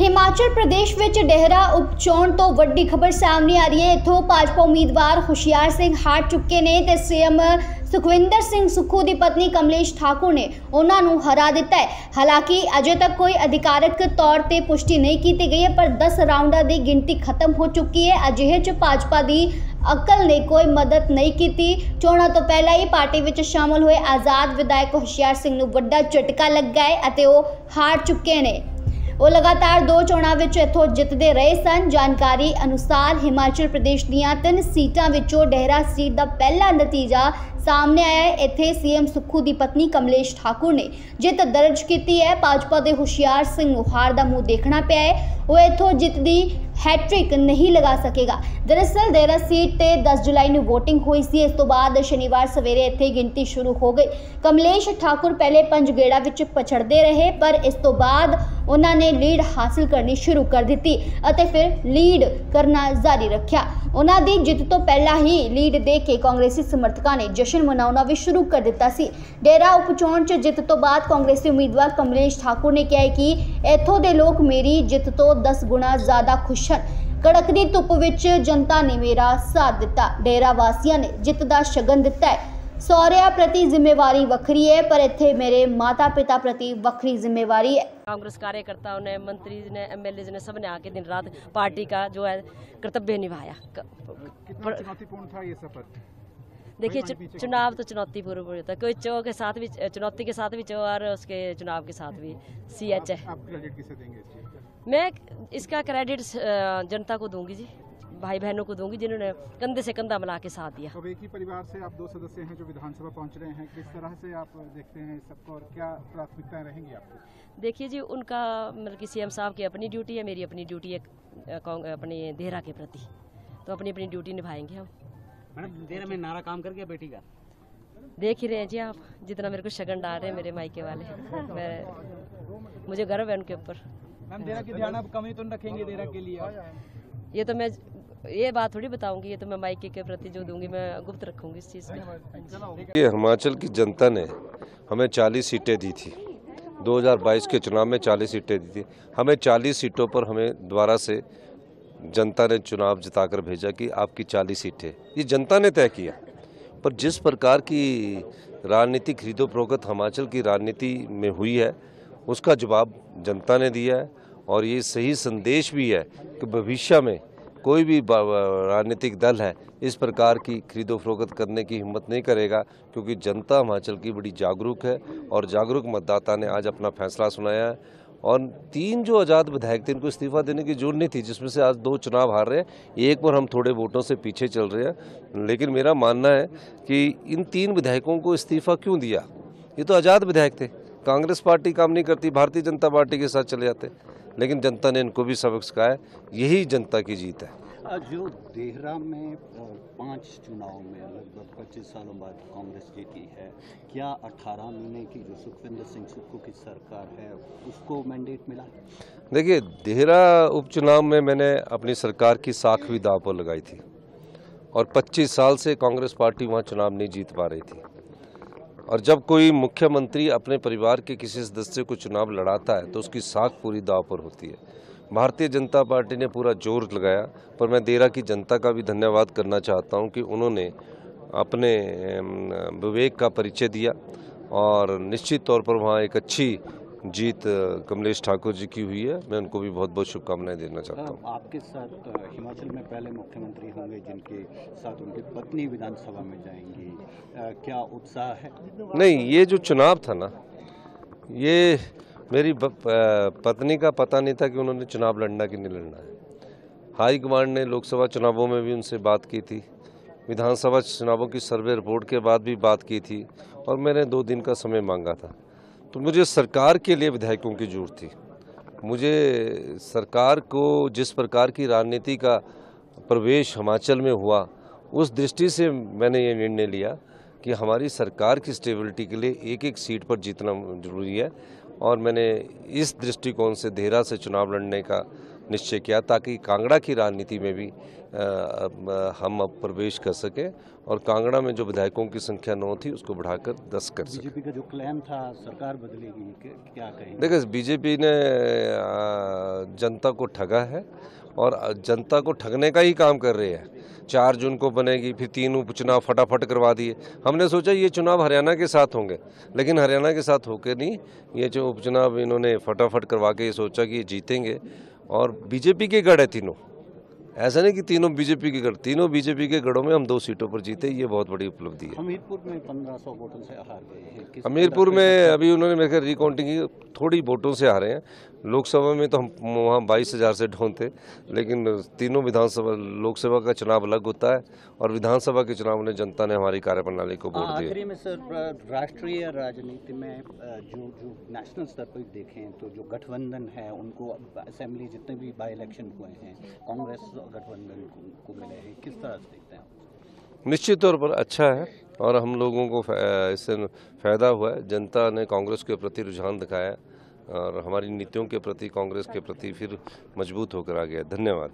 हिमाचल प्रदेश विच डेहरा उपचोण तो वड्डी खबर सामने आ रही है। इत्थों भाजपा उम्मीदवार हुशियार सिंह हार चुके ने ते सीएम सुखविंदर सिंह सुक्खू की पत्नी कमलेश ठाकुर ने उन्होंने हरा दिता है। हालांकि अजे तक कोई अधिकारिक तौर पर पुष्टि नहीं की गई है, पर 10 राउंडा की गिनती खत्म हो चुकी है। अजिहे च भाजपा की अकल ने कोई मदद नहीं की। चोणों तो पहला ही पार्टी में शामिल हुए आज़ाद विधायक हुशियार सिंह नूं वड्डा झटका लगा है अते वो हार चुके ने। वो लगातार 2 चोणां विच इत्थों जितते रहे सन। जानकारी अनुसार हिमाचल प्रदेश दीआं 3 सीटां विचों डेहरा सीट का पहला नतीजा सामने आया है। इत्थे सीएम सुक्खू की पत्नी कमलेश ठाकुर ने जित दर्ज की है। भाजपा के हुशियार सिंह नूं हार का मुँह देखना पिया है। वो इत्थों जित की हैट्रिक नहीं लगा सकेगा। दरअसल डेहरा सीट ते 10 जुलाई नूं वोटिंग हुई सी। इस तो बाद शनिवार सवेरे इत्थे गिनती शुरू हो गई। कमलेश ठाकुर पहले 5 गेड़ा विच पछड़ते रहे, पर इस तो बाद उन्होंने लीड हासिल करनी शुरू कर दी और फिर लीड करना जारी रखा। उन्होंने जित तो पहला ही लीड दे के कांग्रेसी समर्थकों ने जश्न मनाना भी शुरू कर दिता सी। डेरा उपचोण च जित तो बाद कांग्रेसी उम्मीदवार कमलेश ठाकुर ने कहा कि इत्थों के लोग मेरी जित तो 10 गुणा ज़्यादा खुश हैं। कड़कदी धुप विच जनता ने मेरा साथ दिता। डेरा वासियों ने जित का शगन दिता है। सौरिया प्रति जिम्मेवारी वखरी है, पर इत्थे मेरे माता पिता प्रति वखरी जिम्मेवारी है। कांग्रेस कार्यकर्ताओं ने, मंत्री ने, एमएलए ने, सब ने आके दिन रात पार्टी का जो है कर्तव्य निभाया। कितना चुनौतीपूर्ण था ये सफर? देखिए, चुनाव तो चुनौतीपूर्ण होता है। कोई के साथ भी चुनौती के साथ भी और उसके चुनाव के साथ भी CH है। आप क्रेडिट किसे देंगे? मैं इसका क्रेडिट जनता को दूंगी जी, भाई बहनों को दूंगी जिन्होंने कंधे से कंधा मिला के साथ दिया। अब एक ही परिवार से आप 2 सदस्य हैं जो विधानसभा पहुंच रहे हैं, किस तरह से आप देखते हैं सबको और क्या प्राथमिकताएं रहेंगी आपकी? देखिए जी, उनका मतलब कि CM साहब की अपनी ड्यूटी है, मेरी अपनी ड्यूटी है अपने देहरा के प्रति, तो अपनी अपनी ड्यूटी निभाएंगे हम। मैडम, देहरा में नारा काम कर गया बेटी का? देख ही रहे हैं जी आप, जितना मेरे को शगन डाल रहे हैं मेरे मायके वाले। मुझे गर्व है उनके ऊपर। मैम, देहरा की ध्यान आप कमी तो रखेंगे देहरा के लिए? ये तो मैं ये बात थोड़ी बताऊंगी, ये तो मैं मायके के प्रति जो दूंगी मैं गुप्त रखूंगी इस चीज़ में। ये हिमाचल की जनता ने हमें 40 सीटें दी थी। 2022 के चुनाव में 40 सीटें दी थी। हमें 40 सीटों पर हमें दोबारा से जनता ने चुनाव जिताकर भेजा कि आपकी 40 सीटें, ये जनता ने तय किया। पर जिस प्रकार की राजनीति खरीदो फरोख्त हिमाचल की राजनीति में हुई है, उसका जवाब जनता ने दिया है। और ये सही संदेश भी है कि भविष्य में कोई भी राजनीतिक दल है इस प्रकार की खरीदो फरोख्त करने की हिम्मत नहीं करेगा, क्योंकि जनता हिमाचल की बड़ी जागरूक है और जागरूक मतदाता ने आज अपना फैसला सुनाया है। और 3 जो आज़ाद विधायक थे, इनको इस्तीफा देने की जरूरत नहीं थी, जिसमें से आज 2 चुनाव हार रहे हैं। एक पर हम थोड़े वोटों से पीछे चल रहे हैं, लेकिन मेरा मानना है कि इन 3 विधायकों को इस्तीफा क्यों दिया? ये तो आज़ाद विधायक थे, कांग्रेस पार्टी काम नहीं करती, भारतीय जनता पार्टी के साथ चले जाते, लेकिन जनता ने इनको भी सबक सिखाया। यही जनता की जीत है। जो देहरा में 5 चुनाव में लगभग 25 सालों बाद कांग्रेस जीती है, क्या 18 महीने की जो सुखविंदर सिंह सुक्खू की सरकार है उसको मैंडेट मिला? देखिए, देहरा उपचुनाव में मैंने अपनी सरकार की साख भी दांव पर लगाई थी और 25 साल से कांग्रेस पार्टी वहाँ चुनाव नहीं जीत पा रही थी। और जब कोई मुख्यमंत्री अपने परिवार के किसी सदस्य को चुनाव लड़ाता है तो उसकी साख पूरी दांव पर होती है। भारतीय जनता पार्टी ने पूरा जोर लगाया, पर मैं देहरा की जनता का भी धन्यवाद करना चाहता हूं कि उन्होंने अपने विवेक का परिचय दिया और निश्चित तौर पर वहां एक अच्छी जीत कमलेश ठाकुर जी की हुई है। मैं उनको भी बहुत बहुत शुभकामनाएं देना चाहता हूं। आपके साथ हिमाचल में पहले मुख्यमंत्री होंगे जिनके साथ उनकी पत्नी विधानसभा में जाएंगी, क्या उत्साह है? नहीं, ये जो चुनाव था ना, ये मेरी पत्नी का पता नहीं था कि उन्होंने चुनाव लड़ना कि नहीं लड़ना है। हाई कमांड ने लोकसभा चुनावों में भी उनसे बात की थी, विधानसभा चुनावों की सर्वे रिपोर्ट के बाद भी बात की थी, और मैंने 2 दिन का समय मांगा था। तो मुझे सरकार के लिए विधायकों की जरूरत थी। मुझे सरकार को जिस प्रकार की राजनीति का प्रवेश हिमाचल में हुआ, उस दृष्टि से मैंने ये निर्णय लिया कि हमारी सरकार की स्टेबिलिटी के लिए एक सीट पर जीतना जरूरी है। और मैंने इस दृष्टिकोण से देहरा से चुनाव लड़ने का निश्चय किया ताकि कांगड़ा की राजनीति में भी हम अब प्रवेश कर सकें और कांगड़ा में जो विधायकों की संख्या 9 थी उसको बढ़ाकर 10 कर सकें। बीजेपी का जो क्लेम था सरकार बदलेगी, क्या कहेंगे? देखिए, बीजेपी ने जनता को ठगा है और जनता को ठगने का ही काम कर रही है। 4 जून को बनेगी, फिर 3 उपचुनाव फटाफट करवा दिए। हमने सोचा ये चुनाव हरियाणा के साथ होंगे, लेकिन हरियाणा के साथ होकर नहीं, ये जो उपचुनाव इन्होंने फटाफट करवा के ये सोचा कि ये जीतेंगे। और बीजेपी के गढ़ है तीनों, ऐसा नहीं कि तीनों बीजेपी के गढ़, तीनों बीजेपी के गढ़ों में हम 2 सीटों पर जीते, ये बहुत बड़ी उपलब्धि है। हमीरपुर में 1500 वोटों से हार गए हैं। हमीरपुर में अभी उन्होंने मेरे ख्याल रिकाउंटिंग की, थोड़ी वोटों से हारे हैं। लोकसभा में तो हम वहाँ 22,000 से डाउन थे, लेकिन तीनों विधानसभा, लोकसभा का चुनाव अलग होता है और विधानसभा के चुनाव में जनता ने हमारी कार्यप्रणाली को वोट दिया। आखिरी में सर, राष्ट्रीय राजनीति में जो नेशनल स्तर पर देखें तो जो गठबंधन है उनको असेंबली जितने भी बाई इलेक्शन हुए हैं कांग्रेस गठबंधन को मिले हैं, किस तरह से देखते हैं? निश्चित तौर पर अच्छा है और हम लोगों को इससे फायदा हुआ है। जनता ने कांग्रेस के प्रति रुझान दिखाया और हमारी नीतियों के प्रति, कांग्रेस के प्रति फिर मजबूत होकर आ गया। धन्यवाद।